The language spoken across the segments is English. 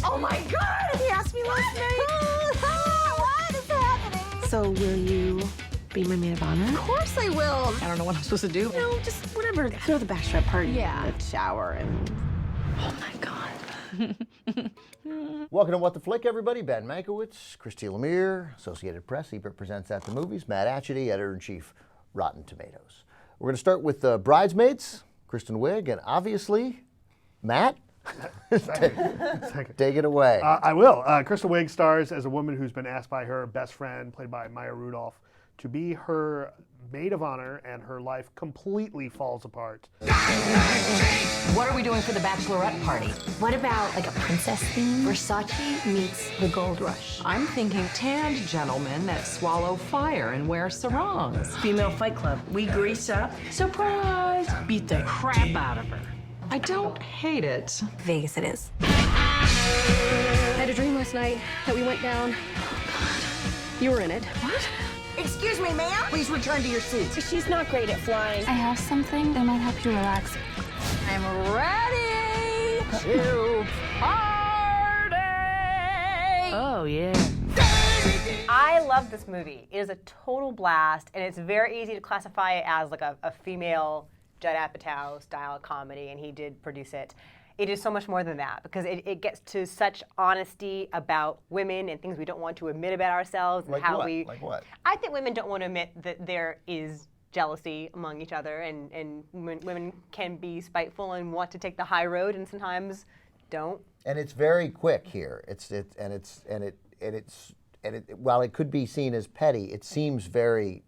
Oh my God! He asked me last night. What is happening? So will you be my maid of honor? Of course I will. I don't know what I'm supposed to do. No, just whatever. Throw the bachelorette party. Yeah. The shower and... Oh my God. Welcome to What the Flick, everybody. Ben Mankiewicz, Christy Lemire, Associated Press, Ebert Presents at the Movies, Matt Atchity, Editor-in-Chief, Rotten Tomatoes. We're going to start with Bridesmaids, Kristen Wiig, and obviously, Matt, take it away. I will. Kristen Wiig stars as a woman who's been asked by her best friend, played by Rudolph, to be her maid of honor, and her life completely falls apart. What are we doing for the bachelorette party? What about like a princess theme? Versace meets the gold rush. I'm thinking tanned gentlemen that swallow fire and wear sarongs. Female Fight Club. We grease up. Surprise! Beat the crap out of her. I don't hate it. Vegas it is. I had a dream last night that we went down. You were in it. What? Excuse me, ma'am. Please return to your seat. She's not great at flying. I have something that might help you relax. I'm ready to party. Oh, yeah. I love this movie. It is a total blast, and it's very easy to classify it as like a female Judd Apatow style comedy, and he did produce it. It is so much more than that, because it gets to such honesty about women and things we don't want to admit about ourselves. And Like how what? we. Like what? I think women don't want to admit that there is jealousy among each other, and women can be spiteful and want to take the high road, and sometimes don't. And it's very quick here. While it could be seen as petty, it seems very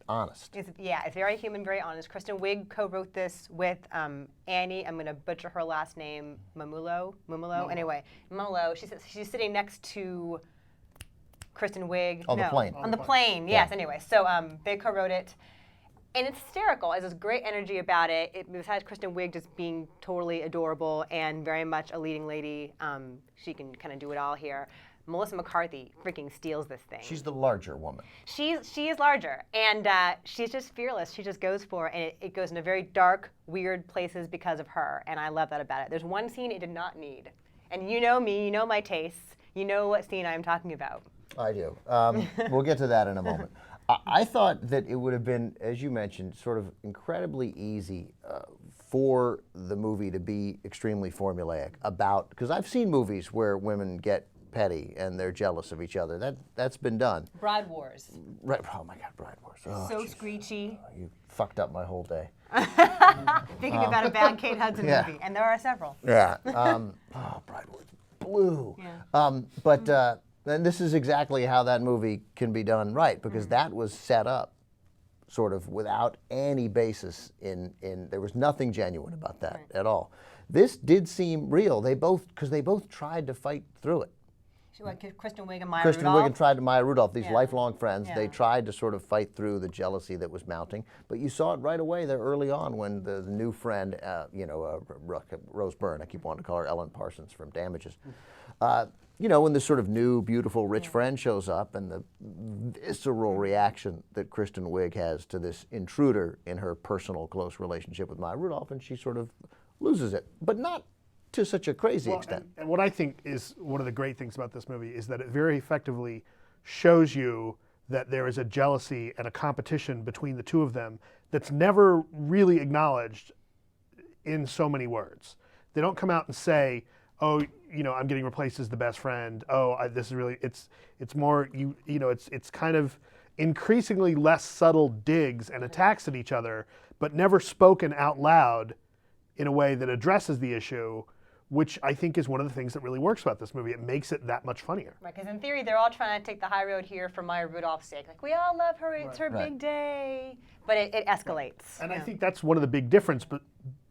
honest. It's very human, very honest. Kristen Wiig co-wrote this with Annie. I'm going to butcher her last name, Mumulo. Anyway, Mumulo. She's sitting next to Kristen Wiig. On the plane. On the plane. Yes. Anyway, so they co-wrote it, and it's hysterical. There's great energy about it. Besides Kristen Wiig just being totally adorable and very much a leading lady, she can kind of do it all here. Melissa McCarthy freaking steals this thing. She's the larger woman. She is larger, and she's just fearless. She just goes for it, and it goes into very dark, weird places because of her, and I love that about it. There's one scene it did not need, and you know me, you know my tastes, you know what scene I'm talking about. I do. We'll get to that in a moment. I thought that it would have been, as you mentioned, sort of incredibly easy for the movie to be extremely formulaic about, because I've seen movies where women get petty and they're jealous of each other. That's been done. Bride Wars. Right. Oh my God, Bride Wars. Oh, So geez. screechy. You fucked up my whole day. Thinking about a bad Kate Hudson movie, and there are several. Yeah. Bride Wars blew. Yeah. And this is exactly how that movie can be done right, because that was set up sort of without any basis in there was nothing genuine about that at all. This did seem real. Because they both tried to fight through it. Kristen Wiig and Maya Kristen Rudolph? Wiig and tried to Maya Rudolph, these lifelong friends. Yeah. They tried to sort of fight through the jealousy that was mounting, but you saw it right away there early on when the new friend, Rose Byrne, I keep wanting to call her Ellen Parsons from Damages, when this sort of new, beautiful, rich friend shows up, and the visceral reaction that Kristen Wiig has to this intruder in her personal, close relationship with Maya Rudolph, and she sort of loses it, but not to such a crazy extent. And what I think is one of the great things about this movie is that it very effectively shows you that there is a jealousy and a competition between the two of them that's never really acknowledged in so many words. They don't come out and say, oh, I'm getting replaced as the best friend. Oh, this is really, it's more, it's kind of increasingly less subtle digs and attacks at each other, but never spoken out loud in a way that addresses the issue, which I think is one of the things that really works about this movie. It makes it that much funnier. Right, because in theory, they're all trying to take the high road here for Maya Rudolph's sake. Like, we all love her, it's her big day. But it escalates. And I think that's one of the big difference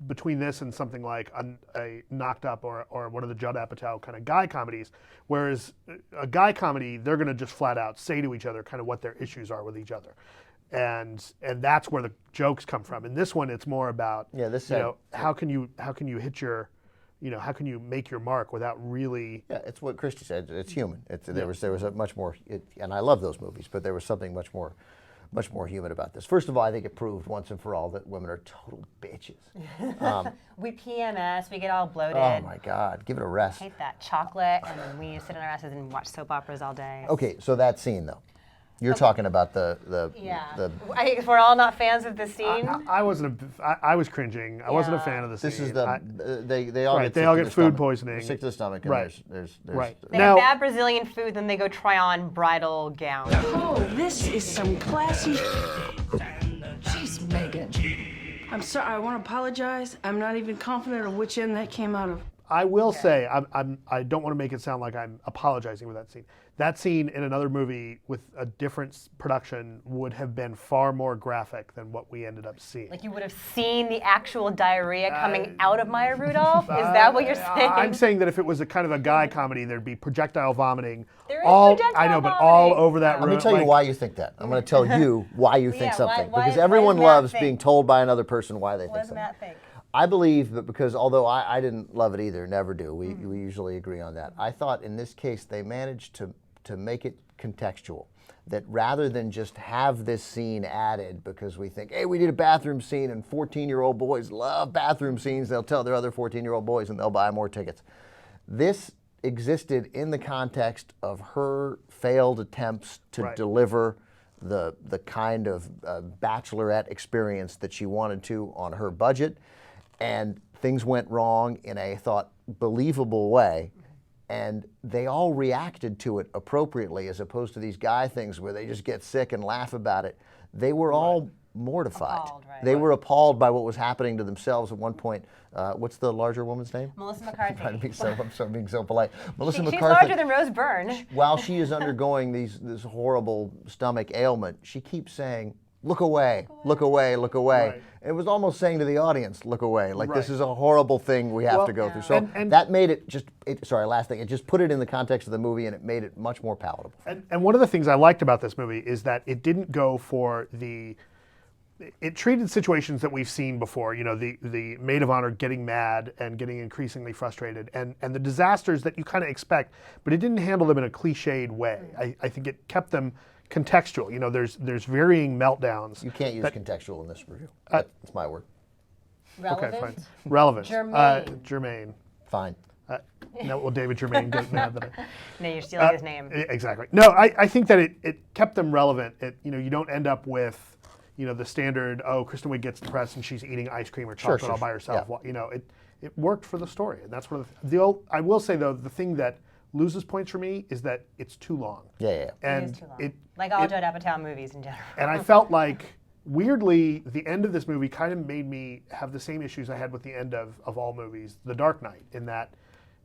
between this and something like a Knocked Up or one of the Judd Apatow kind of guy comedies, whereas a guy comedy, they're going to just flat out say to each other kind of what their issues are with each other. And that's where the jokes come from. In this one, it's more about how can you hit your, how can you make your mark without really? Yeah, it's what Christy said. It's human. There was a much more, and I love those movies, but there was something much more much more human about this. First of all, I think it proved once and for all that women are total bitches. We PMS, we get all bloated. Oh my God, give it a rest. I hate that chocolate, and then we sit on our asses and watch soap operas all day. Okay, so that scene though. You're talking about the If we're all not fans of this scene. I wasn't. I was cringing. I wasn't a fan of the scene. This is they all right, get they all sick to get the food stomach. poisoning. They're sick to the stomach. And Right. There's Right. They Now- have bad Brazilian food, then they go try on bridal gowns. Oh, this is some classy. Jeez, Megan. I'm sorry. I want to apologize. I'm not even confident of which end that came out of. I will say, I don't want to make it sound like I'm apologizing for that scene. That scene in another movie with a different production would have been far more graphic than what we ended up seeing. Like you would have seen the actual diarrhea coming out of Maya Rudolph? Is that what you're saying? I'm saying that if it was a kind of a guy comedy, there'd be projectile vomiting. There is all projectile I know, but vomiting. all over that room. Let me tell you why you think that. I'm going to tell you why you think Yeah, something. why because does everyone Matt loves think? being told by another person why they think What does something. Matt think? I believe that because although I didn't love it either, never do, we usually agree on that. I thought in this case they managed to make it contextual. That rather than just have this scene added because we think, hey, we did a bathroom scene and 14-year-old boys love bathroom scenes, they'll tell their other 14-year-old boys and they'll buy more tickets. This existed in the context of her failed attempts to deliver the kind of bachelorette experience that she wanted to on her budget, and things went wrong in a believable way, and they all reacted to it appropriately as opposed to these guy things where they just get sick and laugh about it. They were all mortified. Appalled, right. They were appalled by what was happening to themselves at one point. What's the larger woman's name? Melissa McCarthy. I'm sorry, being so polite. Melissa She's McCarthy. larger than Rose Byrne. While she is undergoing this horrible stomach ailment, she keeps saying, look away, look away, look away. Right. It was almost saying to the audience, look away, like this Right. is a horrible thing we have to go through. So and that made it last thing, it just put it in the context of the movie and it made it much more palatable. And one of the things I liked about this movie is that it didn't go for it treated situations that we've seen before, you know, the maid of honor getting mad and getting increasingly frustrated and the disasters that you kind of expect, but it didn't handle them in a cliched way. I think it kept them contextual. You know, there's varying meltdowns. You can't use contextual in this review. That's my word. Relevant? Okay, fine. Relevant. Germaine. Germaine. Fine. Now, will David Germaine get mad that No, you're stealing his name. Exactly. No, I think that it kept them relevant. You don't end up with, the standard, Kristen Wiig gets depressed and she's eating ice cream or chocolate all by herself. Yeah. Well, it worked for the story. And that's one of I will say, though, the thing that loses points for me is that it's too long. Yeah. And It is too long. Like all Judd Apatow movies in general. And I felt like, weirdly, the end of this movie kind of made me have the same issues I had with the end of all movies, The Dark Knight, in that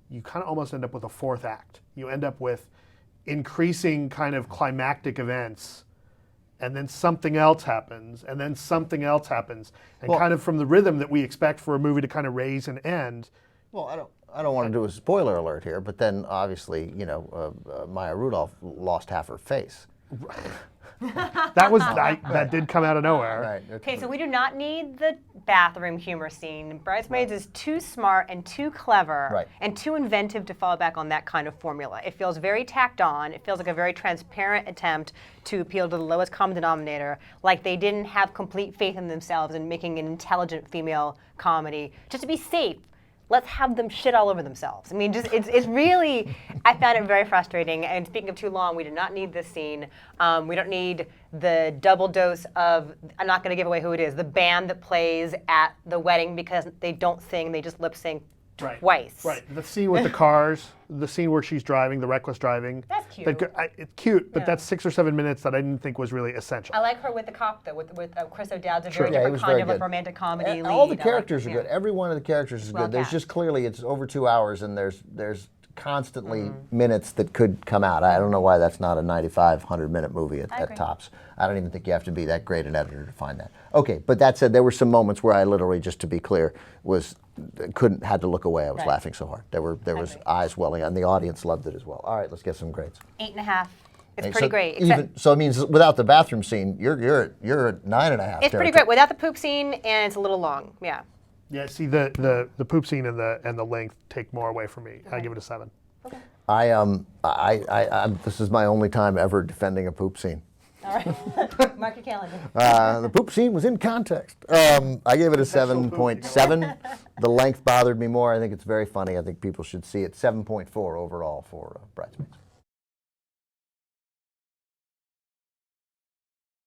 you kind of almost end up with a fourth act. You end up with increasing kind of climactic events, and then something else happens, and then something else happens, and kind of from the rhythm that we expect for a movie to kind of raise and end. Well, I don't want to do a spoiler alert here, but then obviously, Maya Rudolph lost half her face. That did come out of nowhere. Right. Okay, so we do not need the bathroom humor scene. Bridesmaids is too smart and too clever and too inventive to fall back on that kind of formula. It feels very tacked on. It feels like a very transparent attempt to appeal to the lowest common denominator, like they didn't have complete faith in themselves in making an intelligent female comedy. Just to be safe, let's have them shit all over themselves. I mean, it's really, I found it very frustrating. And speaking of too long, we do not need this scene. We don't need the double dose of, I'm not going to give away who it is, the band that plays at the wedding because they don't sing, they just lip sync twice. Right. The scene with the cars, the scene where she's driving, the reckless driving. That's cute. It's cute, but that's 6 or 7 minutes that I didn't think was really essential. I like her with the cop, though, with Chris O'Dowd's a very different kind of like romantic comedy and lead. all the characters are good. Every one of the characters is Well good. There's cast. just clearly, it's over 2 hours and there's constantly minutes that could come out. I don't know why that's not a 95, 100-minute movie at tops. I don't even think you have to be that great an editor to find that. Okay, but that said, there were some moments where I literally, just to be clear, had to look away. I was laughing so hard. There was eyes welling, and the audience loved it as well. All right, let's get some grades. 8.5. It's pretty great. So it means without the bathroom scene, you're at 9.5. It's pretty great without the poop scene, and it's a little long. Yeah. Yeah, see the poop scene and the length take more away from me. I give it a 7. Okay. This is my only time ever defending a poop scene. All right. Mark your calendar. The poop scene was in context. I gave it a 7.7. The length bothered me more. I think it's very funny. I think people should see it. 7.4 overall for Bridesmaids.